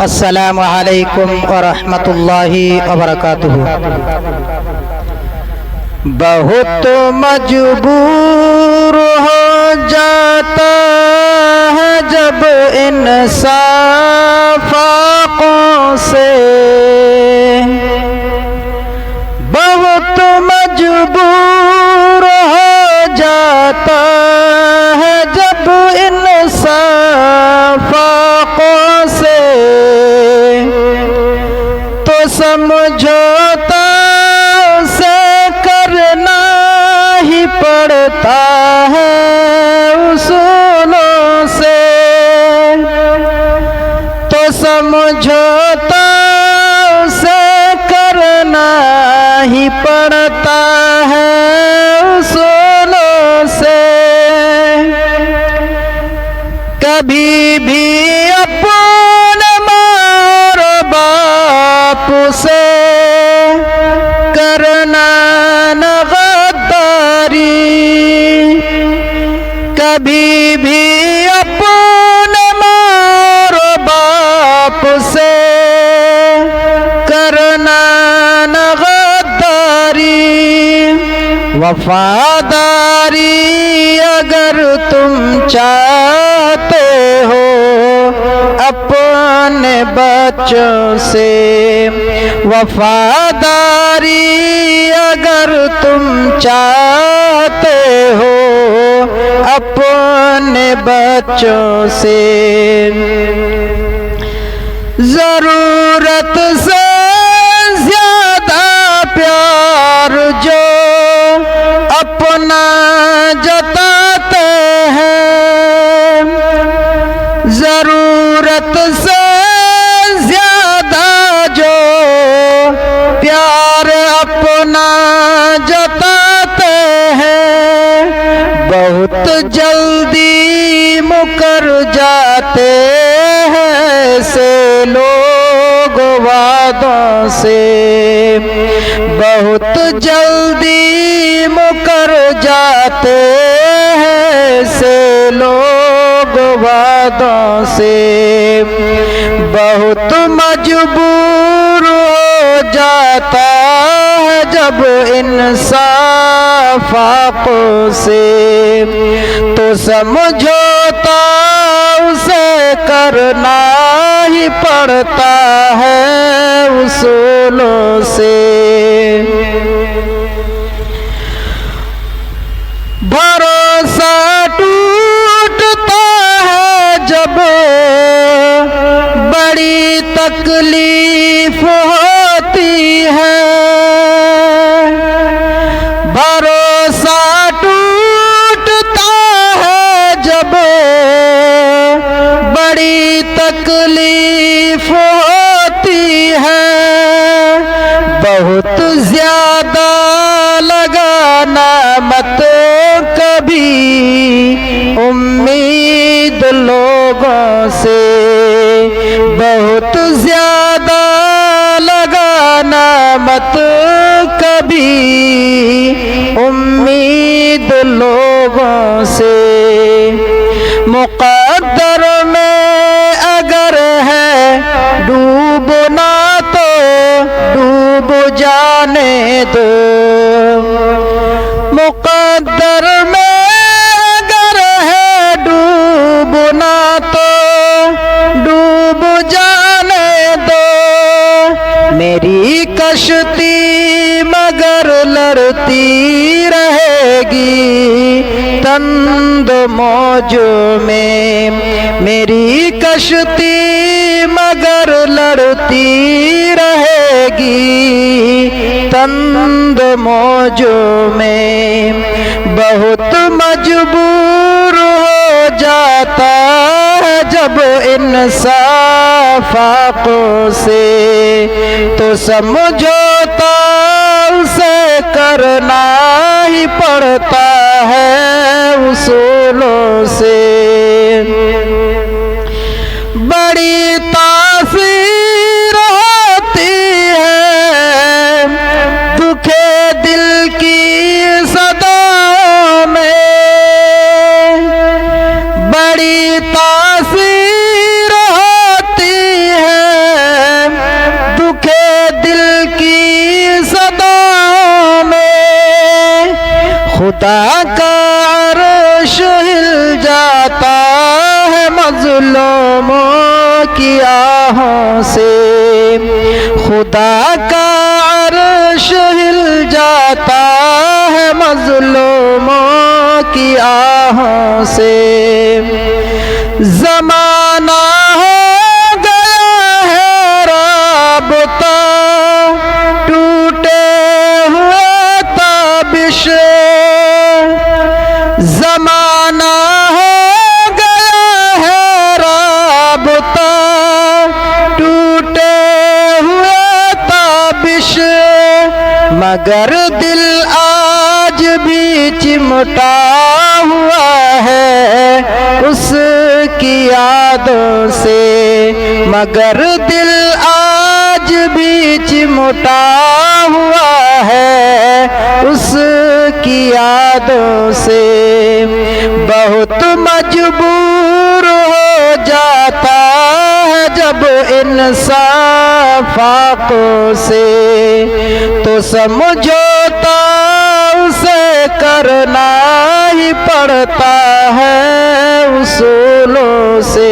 अस्सलामु अलैकुम व रहमतुल्लाहि व बरकातुहू। बहुत मजबूर हो जाता है जब इंसाफ आँखों से, बहुत मजबूर हो जाता है जब इंसाफ आँखों से, तो समझौता उसे करना ही पड़ता है उसूलों से, तो समझौता उसे करना ही पड़ता है उसूलों से। कभी भी अपने माँ बाप से करना न गद्दारी, कभी भी अपने माँ बाप से करना न गद्दारी। वफादारी अगर तुम चाहते हो अपने बच्चों से, वफादारी अगर तुम चाहते हो अपने बच्चों से, जरूरत से ज्यादा प्यार जो अपना जताते हैं, जरूरत से ज्यादा जो प्यार अपना जताते हैं, बहुत जल्दी मुकर जाते हैं से लोग वादों से, बहुत जल्दी मुकर जाते हैं से लोग वादों से। बहुत मजबूर हो जाता है जब इंसाफ आँखों से, तो समझौता उसे करना ही पड़ता है उसूलों से। भरोसा टूटता है जब बड़ी तकलीफ होती है, भरोसा टूटता है जब बड़ी तकलीफ होती है, बहुत ज्यादा लगाना मत कभी उम्मीद लोगों से, बहुत ज्यादा लगाना मत कभी उम्मीद लोगों से। मुक़द्दर में अगर है डूबना तो डूब जाने दो, मुक़द्दर में अगर है डूबना तो डूब जाने दो। मेरी कश्ती मगर लड़ती रहेगी तंद मौज में, मेरी कश्ती मगर लड़ती रहेगी तंद मौज में। बहुत मजबूर हो जाता है जब इंसाफ आँखों से, तो समझौता उसे करना ही पड़ता है उसूलों से। बड़ी तासीर होती है दुखे दिल की सदाओं में, बड़ी तासीर होती है खुदा का अर्श हिल जाता है मज़लूमों की आहों से। खुदा का अर्श हिल जाता है मज़लूमों की आहों से। ज़माना हो गया है राबता टूटे हुए ताबिश। ज़माना हो गया है राबता टूटे हुए ताबिश। मगर दिल आज भी चिमटा हुआ है उसकी यादों से। मगर दिल आज भी चिमटा हुआ है उसकी यादों से। बहुत मजबूर हो जाता है जब इंसान फाकों से, तो समझौता उसे करना ही पड़ता है उसूलों से।